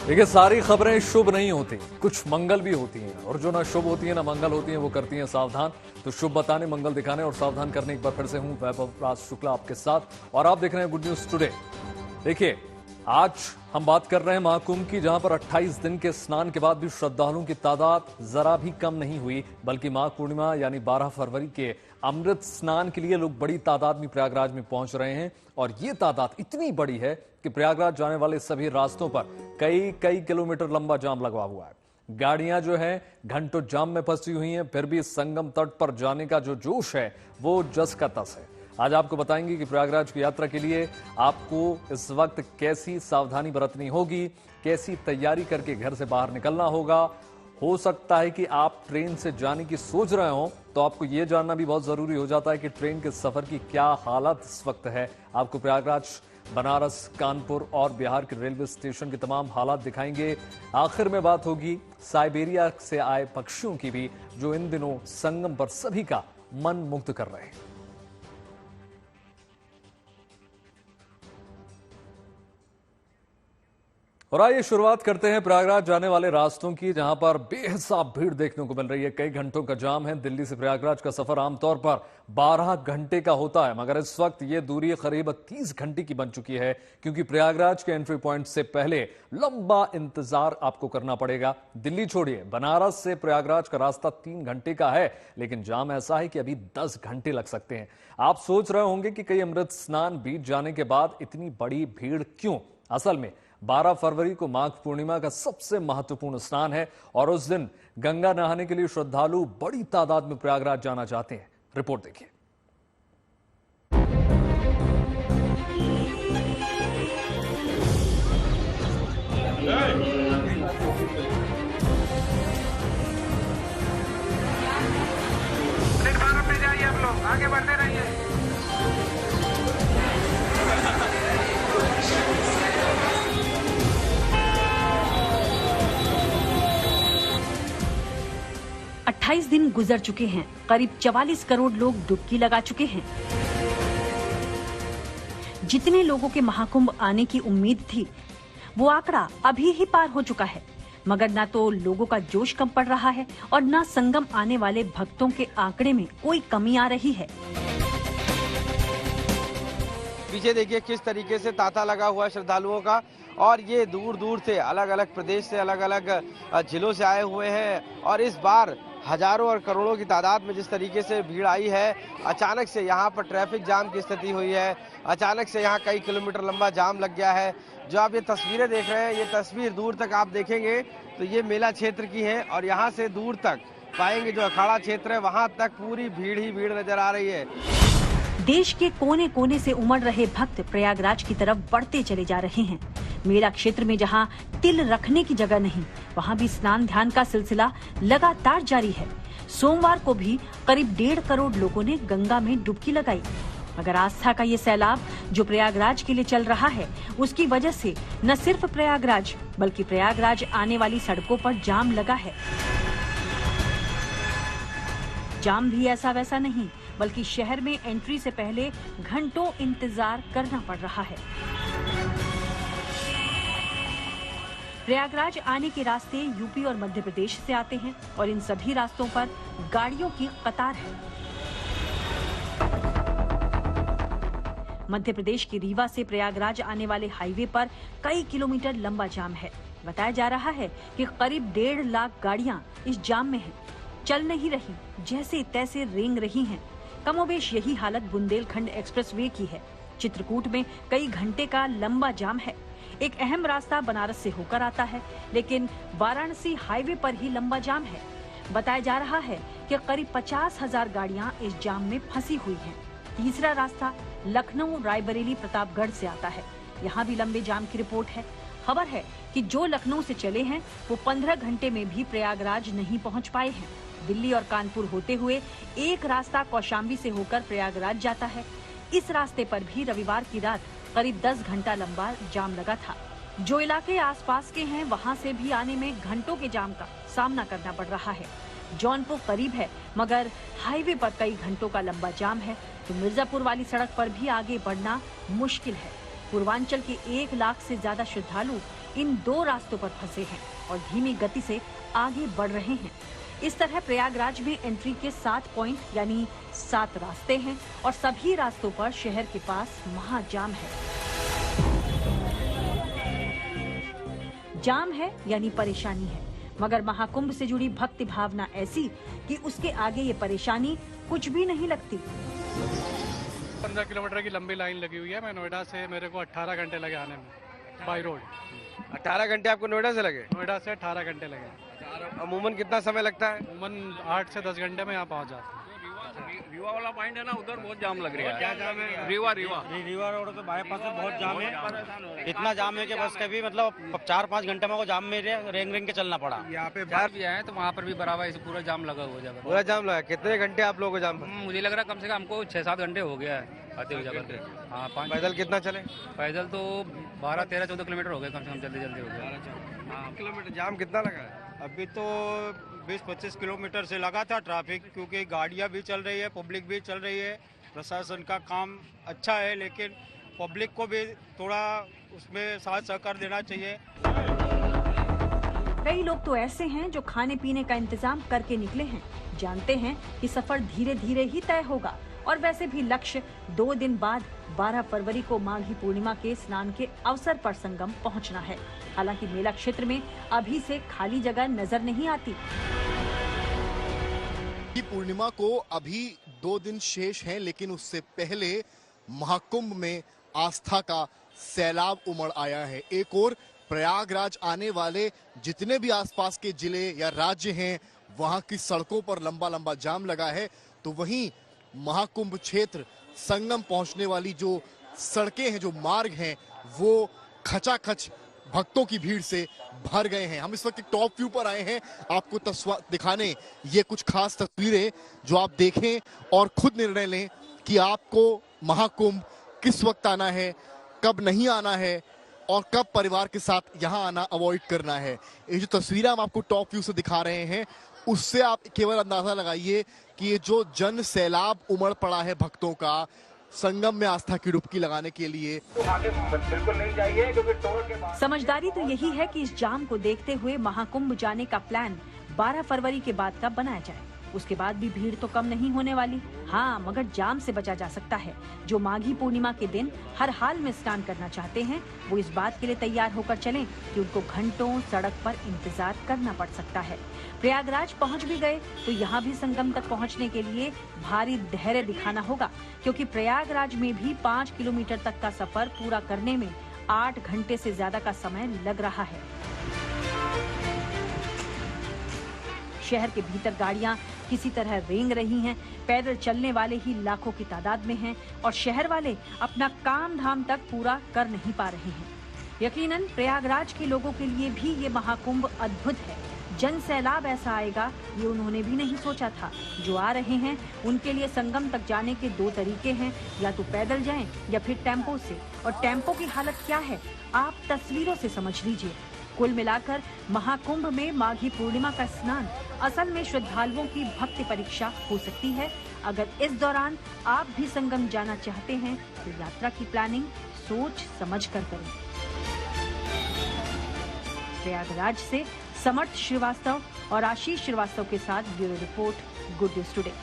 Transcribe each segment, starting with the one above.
देखिए, सारी खबरें शुभ नहीं होती, कुछ मंगल भी होती हैं, और जो ना शुभ होती है ना मंगल होती हैं वो करती हैं सावधान। तो शुभ बताने, मंगल दिखाने और सावधान करने एक बार फिर से हूं वैभव राज शुक्ला आपके साथ, और आप देख रहे हैं गुड न्यूज टुडे। देखिए, आज हम बात कर रहे हैं महाकुंभ की, जहां पर 28 दिन के स्नान के बाद भी श्रद्धालुओं की तादाद जरा भी कम नहीं हुई, बल्कि माघ पूर्णिमा यानी 12 फरवरी के अमृत स्नान के लिए लोग बड़ी तादाद में प्रयागराज में पहुंच रहे हैं। और ये तादाद इतनी बड़ी है कि प्रयागराज जाने वाले सभी रास्तों पर कई कई किलोमीटर लंबा जाम लगा हुआ है। गाड़ियां जो है घंटों जाम में फंसी हुई हैं, फिर भी संगम तट पर जाने का जो जोश है वो जस का तस है। आज आपको बताएंगे कि प्रयागराज की यात्रा के लिए आपको इस वक्त कैसी सावधानी बरतनी होगी, कैसी तैयारी करके घर से बाहर निकलना होगा। हो सकता है कि आप ट्रेन से जाने की सोच रहे हो, तो आपको यह जानना भी बहुत जरूरी हो जाता है कि ट्रेन के सफर की क्या हालत इस वक्त है। आपको प्रयागराज, बनारस, कानपुर और बिहार के रेलवे स्टेशन के तमाम हालात दिखाएंगे। आखिर में बात होगी साइबेरिया से आए पक्षियों की भी, जो इन दिनों संगम पर सभी का मन मुग्ध कर रहे हैं। और आइए शुरुआत करते हैं प्रयागराज जाने वाले रास्तों की, जहां पर बेहिसाब भीड़ देखने को मिल रही है। कई घंटों का जाम है। दिल्ली से प्रयागराज का सफर आमतौर पर 12 घंटे का होता है, मगर इस वक्त ये दूरी करीब 30 घंटे की बन चुकी है, क्योंकि प्रयागराज के एंट्री पॉइंट से पहले लंबा इंतजार आपको करना पड़ेगा। दिल्ली छोड़िए, बनारस से प्रयागराज का रास्ता 3 घंटे का है, लेकिन जाम ऐसा है कि अभी 10 घंटे लग सकते हैं। आप सोच रहे होंगे कि कई अमृत स्नान बीत जाने के बाद इतनी बड़ी भीड़ क्यों? असल में 12 फरवरी को माघ पूर्णिमा का सबसे महत्वपूर्ण स्नान है, और उस दिन गंगा नहाने के लिए श्रद्धालु बड़ी तादाद में प्रयागराज जाना चाहते हैं। रिपोर्ट देखिए। प्लेटफॉर्म पे जाइए, आप लोग आगे बढ़ते रहिए। अट्ठाईस दिन गुजर चुके हैं, करीब 44 करोड़ लोग डुबकी लगा चुके हैं। जितने लोगों के महाकुंभ आने की उम्मीद थी, वो आंकड़ा अभी ही पार हो चुका है, मगर ना तो लोगों का जोश कम पड़ रहा है और ना संगम आने वाले भक्तों के आंकड़े में कोई कमी आ रही है। पीछे देखिए किस तरीके से तांता लगा हुआ है श्रद्धालुओं का, और ये दूर दूर से, अलग अलग प्रदेश से, अलग अलग जिलों से आए हुए हैं। और इस बार हजारों और करोड़ों की तादाद में जिस तरीके से भीड़ आई है, अचानक से यहाँ पर ट्रैफिक जाम की स्थिति हुई है, अचानक से यहाँ कई किलोमीटर लंबा जाम लग गया है। जो आप ये तस्वीरें देख रहे हैं, ये तस्वीर दूर तक आप देखेंगे तो ये मेला क्षेत्र की है, और यहाँ से दूर तक पाएंगे जो अखाड़ा क्षेत्र है, वहाँ तक पूरी भीड़ ही भीड़ नजर आ रही है। देश के कोने कोने से उमड़ रहे भक्त प्रयागराज की तरफ बढ़ते चले जा रहे हैं। मेला क्षेत्र में जहां तिल रखने की जगह नहीं, वहां भी स्नान ध्यान का सिलसिला लगातार जारी है। सोमवार को भी करीब 1.5 करोड़ लोगों ने गंगा में डुबकी लगाई। मगर आस्था का ये सैलाब जो प्रयागराज के लिए चल रहा है, उसकी वजह से न सिर्फ प्रयागराज बल्कि प्रयागराज आने वाली सड़कों पर जाम लगा है। जाम भी ऐसा वैसा नहीं, बल्कि शहर में एंट्री से पहले घंटों इंतजार करना पड़ रहा है। प्रयागराज आने के रास्ते यूपी और मध्य प्रदेश से आते हैं, और इन सभी रास्तों पर गाड़ियों की कतार है। मध्य प्रदेश के रीवा से प्रयागराज आने वाले हाईवे पर कई किलोमीटर लंबा जाम है। बताया जा रहा है कि करीब 1.5 लाख गाड़ियां इस जाम में हैं। चल नहीं रही, जैसे तैसे रेंग रही हैं। कमोबेश यही हालत बुंदेलखंड एक्सप्रेसवे की है। चित्रकूट में कई घंटे का लंबा जाम है। एक अहम रास्ता बनारस से होकर आता है, लेकिन वाराणसी हाईवे पर ही लंबा जाम है। बताया जा रहा है कि करीब 50,000 गाड़ियां इस जाम में फंसी हुई हैं। तीसरा रास्ता लखनऊ, रायबरेली, प्रतापगढ़ से आता है। यहाँ भी लंबे जाम की रिपोर्ट है। खबर है कि जो लखनऊ से चले हैं वो 15 घंटे में भी प्रयागराज नहीं पहुँच पाए हैं। दिल्ली और कानपुर होते हुए एक रास्ता कौशाम्बी से होकर प्रयागराज जाता है। इस रास्ते पर भी रविवार की रात करीब 10 घंटा लंबा जाम लगा था। जो इलाके आसपास के हैं, वहां से भी आने में घंटों के जाम का सामना करना पड़ रहा है। जौनपुर करीब है, मगर हाईवे पर कई घंटों का लंबा जाम है, तो मिर्जापुर वाली सड़क पर भी आगे बढ़ना मुश्किल है। पूर्वांचल के 1 लाख से ज्यादा श्रद्धालु इन 2 रास्तों पर फंसे हैं और धीमी गति से आगे बढ़ रहे हैं। इस तरह प्रयागराज में एंट्री के 7 पॉइंट यानी 7 रास्ते हैं और सभी रास्तों पर शहर के पास महाजाम है। जाम है यानी परेशानी है, मगर महाकुंभ से जुड़ी भक्ति भावना ऐसी कि उसके आगे ये परेशानी कुछ भी नहीं लगती। 15 किलोमीटर की लंबी लाइन लगी हुई है। मैं नोएडा से, मेरे को 18 घंटे लगे आने में बाई रोड। 18 घंटे आपको नोएडा से लगे? नोएडा से 18 घंटे लगे। अमूमन कितना समय लगता है? अमूमन 8 से 10 घंटे में यहाँ पहुँच जाते हैं। रीवा वाला पॉइंट है ना, उधर बहुत जाम लग रहा है। क्या जाम है? रीवा रीवा रोड पे बाईपास में बहुत जाम है। इतना जाम है कि बस कभी मतलब 4-5 घंटे में को जाम में रेंग के चलना पड़ा। यहाँ पे बाहर भी आए तो वहाँ पर भी बराबर ऐसे पूरा जाम लगा हुआ जगह। पूरा जाम लगा? कितने घंटे आप लोगों को जाम? मुझे लग रहा है कम से कम हमको 6-7 घंटे हो गया है आते हुए जगह पे। हाँ, 5 पैदल कितना चले? पैदल तो 12, 13, 14 किलोमीटर हो गए कम से कम, जल्दी जल्दी हो गया। हाँ, किलोमीटर जाम कितना लगा है? अभी तो 20-25 किलोमीटर से लगा था ट्रैफिक, क्योंकि गाड़ियां भी चल रही है, पब्लिक भी चल रही है। प्रशासन का काम अच्छा है, लेकिन पब्लिक को भी थोड़ा उसमें साथ सहकार देना चाहिए। कई लोग तो ऐसे हैं जो खाने पीने का इंतजाम करके निकले हैं, जानते हैं कि सफर धीरे धीरे ही तय होगा और वैसे भी लक्ष्य 2 दिन बाद 12 फरवरी को माघी पूर्णिमा के स्नान के अवसर पर संगम पहुंचना है। हालांकि मेला क्षेत्र में अभी से खाली जगह नजर नहीं आती। पूर्णिमा को अभी 2 दिन शेष हैं, लेकिन उससे पहले महाकुंभ में आस्था का सैलाब उमड़ आया है। एक और प्रयागराज आने वाले जितने भी आसपास के जिले या राज्य हैं, वहां की सड़कों पर लंबा लंबा जाम लगा है, तो वहीं महाकुंभ क्षेत्र संगम पहुंचने वाली जो सड़कें हैं, जो मार्ग हैं, वो खचाखच भक्तों की भीड़ से भर गए हैं। हम इस वक्त टॉप व्यू पर आए हैं आपको दिखाने ये कुछ खास तस्वीरें, जो आप देखें और खुद निर्णय लें कि आपको महाकुंभ किस वक्त आना है, कब नहीं आना है और कब परिवार के साथ यहाँ आना अवॉइड करना है। ये जो तस्वीरें हम आपको टॉप व्यू से दिखा रहे हैं, उससे आप केवल अंदाजा लगाइए कि ये जो जन सैलाब उमड़ पड़ा है भक्तों का संगम में आस्था की डुबकी लगाने के लिए। तो आगे बिल्कुल नहीं जाइए, क्योंकि टोल के बाद समझदारी तो यही है कि इस जाम को देखते हुए महाकुंभ जाने का प्लान 12 फरवरी के बाद का बनाया जाए। उसके बाद भी भीड़ तो कम नहीं होने वाली। हाँ, मगर जाम से बचा जा सकता है। जो माघी पूर्णिमा के दिन हर हाल में स्नान करना चाहते हैं, वो इस बात के लिए तैयार होकर चलें कि उनको घंटों सड़क पर इंतजार करना पड़ सकता है। प्रयागराज पहुंच भी गए तो यहाँ भी संगम तक पहुंचने के लिए भारी धैर्य दिखाना होगा, क्योंकि प्रयागराज में भी 5 किलोमीटर तक का सफर पूरा करने में 8 घंटे से ज्यादा का समय लग रहा है। शहर के भीतर गाड़ियां किसी तरह रेंग रही हैं, पैदल चलने वाले ही लाखों की तादाद में हैं और शहर वाले अपना काम धाम तक पूरा कर नहीं पा रहे हैं। यकीनन प्रयागराज के लोगों के लिए भी ये महाकुंभ अद्भुत है। जन सैलाब ऐसा आएगा ये उन्होंने भी नहीं सोचा था। जो आ रहे हैं उनके लिए संगम तक जाने के 2 तरीके हैं, या तो पैदल जाएं या फिर टेम्पो से। और टेम्पो की हालत क्या है आप तस्वीरों से समझ लीजिए। कुल मिलाकर महाकुंभ में माघी पूर्णिमा का स्नान असल में श्रद्धालुओं की भक्ति परीक्षा हो सकती है। अगर इस दौरान आप भी संगम जाना चाहते हैं तो यात्रा की प्लानिंग सोच समझ कर करें। प्रयागराज से समर्थ श्रीवास्तव और आशीष श्रीवास्तव के साथ bureau report, good news today.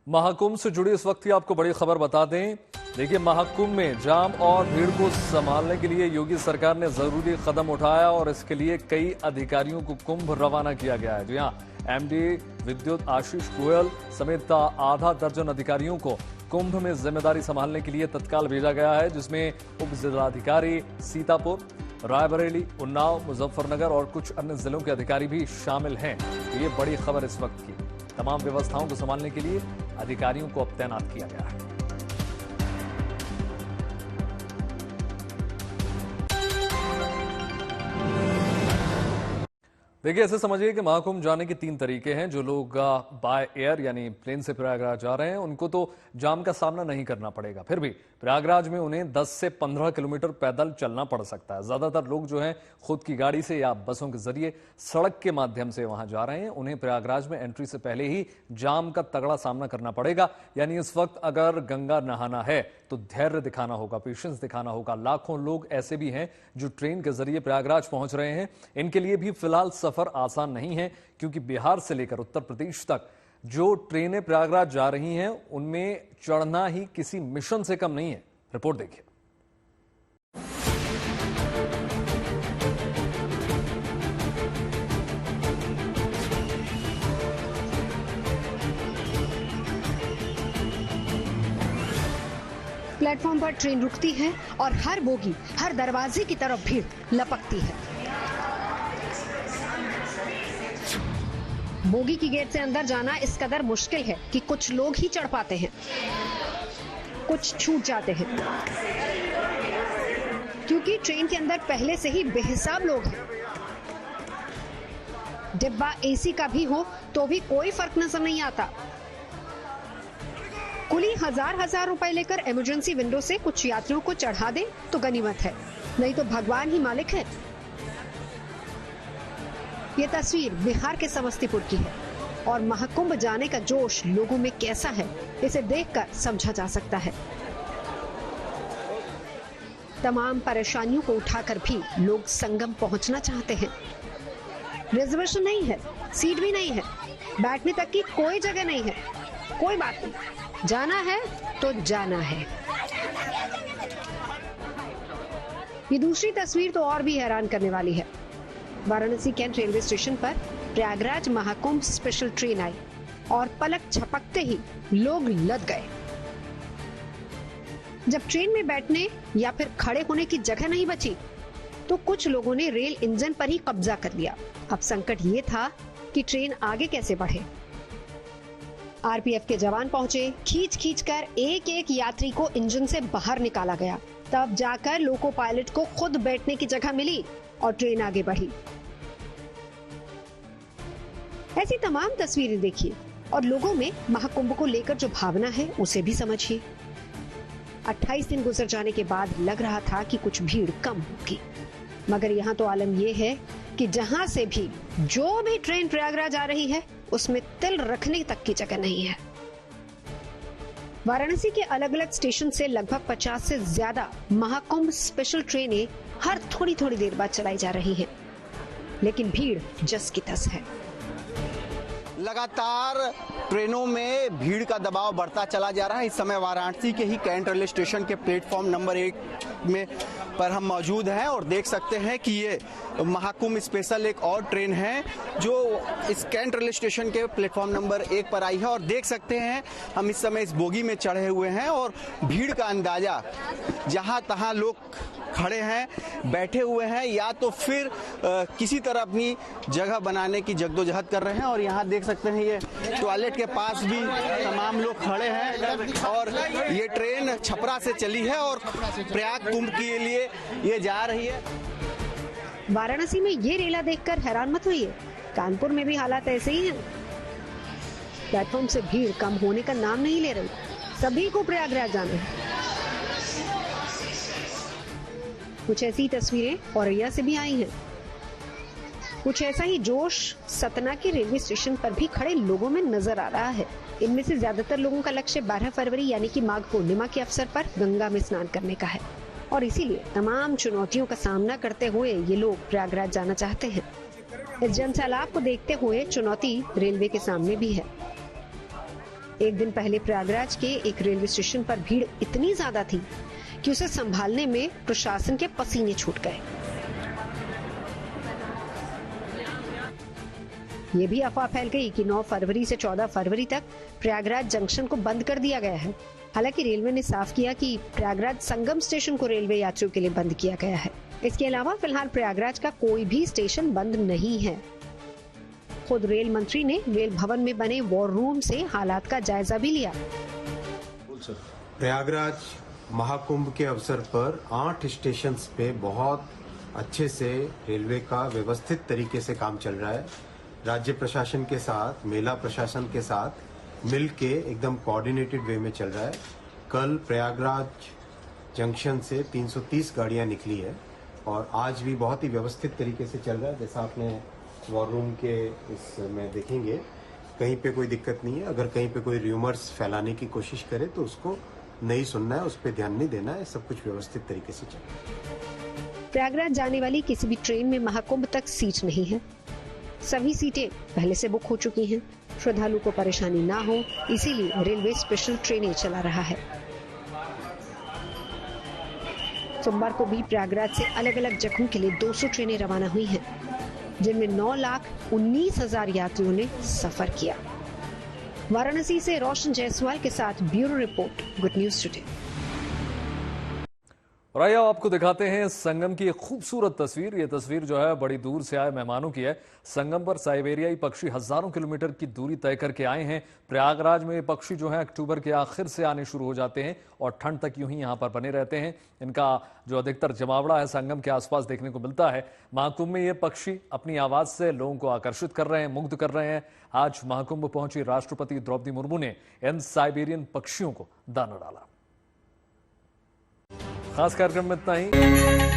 Mahakumbh से जुड़ी इस वक्त की आपको बड़ी खबर बता दें। देखिए, महाकुंभ में जाम और भीड़ को संभालने के लिए योगी सरकार ने जरूरी कदम उठाया और इसके लिए कई अधिकारियों को कुंभ रवाना किया गया है। जी हां, एमडी विद्युत आशीष गोयल समेत आधा दर्जन अधिकारियों को कुंभ में जिम्मेदारी संभालने के लिए तत्काल भेजा गया है, जिसमें उप जिलाधिकारी सीतापुर, रायबरेली, उन्नाव, मुजफ्फरनगर और कुछ अन्य जिलों के अधिकारी भी शामिल हैं। ये बड़ी खबर इस वक्त की। तमाम व्यवस्थाओं को संभालने के लिए अधिकारियों को अब तैनात किया गया है। देखिए, ऐसे समझिए कि महाकुंभ जाने के 3 तरीके हैं। जो लोग बाय एयर यानी प्लेन से प्रयागराज जा रहे हैं, उनको तो जाम का सामना नहीं करना पड़ेगा। फिर भी प्रयागराज में उन्हें 10 से 15 किलोमीटर पैदल चलना पड़ सकता है। ज्यादातर लोग जो हैं खुद की गाड़ी से या बसों के जरिए सड़क के माध्यम से वहां जा रहे हैं। उन्हें प्रयागराज में एंट्री से पहले ही जाम का तगड़ा सामना करना पड़ेगा। यानी इस वक्त अगर गंगा नहाना है तो धैर्य दिखाना होगा, पेशेंस दिखाना होगा। लाखों लोग ऐसे भी हैं जो ट्रेन के जरिए प्रयागराज पहुंच रहे हैं। इनके लिए भी फिलहाल सफर आसान नहीं है, क्योंकि बिहार से लेकर उत्तर प्रदेश तक जो ट्रेनें प्रयागराज जा रही हैं उनमें चढ़ना ही किसी मिशन से कम नहीं है। रिपोर्ट देखिए। प्लेटफॉर्म पर ट्रेन रुकती है और हर बोगी, हर दरवाजे की तरफ भीड़ लपकती है। बोगी की गेट से अंदर जाना इस कदर मुश्किल है कि कुछ लोग ही चढ़ पाते हैं, कुछ छूट जाते हैं, क्योंकि ट्रेन के अंदर पहले से ही बेहिसाब लोग हैं। डिब्बा एसी का भी हो तो भी कोई फर्क नजर नहीं आता। कुली हजार रुपए लेकर इमरजेंसी विंडो से कुछ यात्रियों को चढ़ा दे तो गनीमत है, नहीं तो भगवान ही मालिक है। ये तस्वीर बिहार के समस्तीपुर की है और महाकुंभ जाने का जोश लोगों में कैसा है, इसे देखकर समझा जा सकता है। तमाम परेशानियों को उठाकर भी लोग संगम पहुंचना चाहते हैं। रिजर्वेशन नहीं है, सीट भी नहीं है, बैठने तक की कोई जगह नहीं है। कोई बात नहीं, जाना है तो जाना है। ये दूसरी तस्वीर तो और भी हैरान करने वाली है। वाराणसी कैंट रेलवे स्टेशन पर प्रयागराज महाकुंभ स्पेशल ट्रेन आई और पलक झपकते ही लोग लद गए। जब ट्रेन में बैठने या फिर खड़े होने की जगह नहीं बची तो कुछ लोगों ने रेल इंजन पर ही कब्जा कर लिया। अब संकट ये था कि ट्रेन आगे कैसे बढ़े। आरपीएफ के जवान पहुंचे, खींच खींच कर एक एक यात्री को इंजन से बाहर निकाला गया। तब जाकर लोको पायलट को खुद बैठने की जगह मिली और ट्रेन आगे बढ़ी। ऐसी तमाम तस्वीरें देखिए और लोगों में महाकुंभ को लेकर जो भावना है उसे भी समझिए। 28 दिन गुजर जाने के बाद लग रहा था कि कुछ भीड़ कम होगी, मगर यहाँ तो आलम यह है कि जहाँ से भी जो भी ट्रेन प्रयागराज आ रही है उसमें तिल रखने तक की जगह नहीं है। वाराणसी के अलग अलग स्टेशन से लगभग 50 से ज्यादा महाकुंभ स्पेशल ट्रेनें हर थोड़ी थोड़ी देर बाद चलाई जा रही हैं, लेकिन भीड़ जस की तस है। लगातार ट्रेनों में भीड़ का दबाव बढ़ता चला जा रहा है। इस समय वाराणसी के ही कैंट रेलवे स्टेशन के प्लेटफॉर्म नंबर 1 में पर हम मौजूद हैं और देख सकते हैं कि ये महाकुंभ स्पेशल एक और ट्रेन है जो इस कैंट रेलवे स्टेशन के प्लेटफॉर्म नंबर 1 पर आई है। और देख सकते हैं हम इस समय इस बोगी में चढ़े हुए हैं और भीड़ का अंदाजा, जहां तहां लोग खड़े हैं, बैठे हुए हैं या तो फिर किसी तरह अपनी जगह बनाने की जद्दोजहद कर रहे हैं। और यहाँ देख सकते हैं ये टॉयलेट के पास भी तमाम लोग खड़े हैं और ये ट्रेन छपरा से चली है और प्रयाग कुंभ के लिए ये जा रही है। वाराणसी में ये रेला देखकर हैरान मत होइए, कानपुर में भी हालात ऐसे ही हैं। प्लेटफॉर्म से भीड़ कम होने का नाम नहीं ले रही, सभी को प्रयागराज जाना है। कुछ ऐसी तस्वीरें औरैया से भी आई हैं। कुछ ऐसा ही जोश सतना के रेलवे स्टेशन पर भी खड़े लोगों में नजर आ रहा है। इनमें से ज्यादातर लोगों का लक्ष्य 12 फरवरी यानी कि माघ पूर्णिमा के अवसर पर गंगा में स्नान करने का है और इसीलिए तमाम चुनौतियों का सामना करते हुए ये लोग प्रयागराज जाना चाहते हैं। इस जनसैलाब को देखते हुए चुनौती रेलवे के सामने भी है। एक दिन पहले प्रयागराज के एक रेलवे स्टेशन पर भीड़ इतनी ज्यादा थी कि उसे संभालने में प्रशासन के पसीने छूट गए। ये भी अफवाह फैल गई कि 9 फरवरी से 14 फरवरी तक प्रयागराज जंक्शन को बंद कर दिया गया है। हालांकि रेलवे ने साफ किया कि प्रयागराज संगम स्टेशन को रेलवे यात्रियों के लिए बंद किया गया है। इसके अलावा फिलहाल प्रयागराज का कोई भी स्टेशन बंद नहीं है। खुद रेल मंत्री ने रेल भवन में बने वॉर रूम से हालात का जायजा भी लिया। प्रयागराज महाकुंभ के अवसर पर 8 स्टेशन पे बहुत अच्छे से रेलवे का व्यवस्थित तरीके से काम चल रहा है। राज्य प्रशासन के साथ, मेला प्रशासन के साथ मिलके एकदम कोऑर्डिनेटेड वे में चल रहा है। कल प्रयागराज जंक्शन से 330 गाड़ियां निकली है और आज भी बहुत ही व्यवस्थित तरीके से चल रहा है। जैसा आपने वॉर रूम के इसमें देखेंगे, कहीं पे कोई दिक्कत नहीं है। अगर कहीं पे कोई र्यूमर्स फैलाने की कोशिश करे तो उसको नहीं सुनना है, उस पर ध्यान नहीं देना है, सब कुछ व्यवस्थित तरीके से चलेगा। प्रयागराज जाने वाली किसी भी ट्रेन में महाकुंभ तक सीट नहीं है। सभी सीटें पहले से बुक हो चुकी हैं। श्रद्धालु को परेशानी ना हो, इसीलिए रेलवे स्पेशल ट्रेनें चला रहा है। सोमवार को भी प्रयागराज से अलग अलग जगहों के लिए 200 ट्रेनें रवाना हुई हैं, जिनमें 9,19,000 यात्रियों ने सफर किया। वाराणसी से रोशन जायसवाल के साथ bureau report, good news today. और आइए आपको दिखाते हैं संगम की एक खूबसूरत तस्वीर। ये तस्वीर जो है बड़ी दूर से आए मेहमानों की है। संगम पर साइबेरियाई पक्षी हजारों किलोमीटर की दूरी तय करके आए हैं। प्रयागराज में ये पक्षी जो है अक्टूबर के आखिर से आने शुरू हो जाते हैं और ठंड तक यूं ही यहाँ पर बने रहते हैं। इनका जो अधिकतर जमावड़ा है संगम के आसपास देखने को मिलता है। महाकुंभ में ये पक्षी अपनी आवाज से लोगों को आकर्षित कर रहे हैं, मुग्ध कर रहे हैं। आज महाकुंभ पहुंची राष्ट्रपति द्रौपदी मुर्मू ने इन साइबेरियन पक्षियों को दाना डाला। खास कार्यक्रम में इतना ही।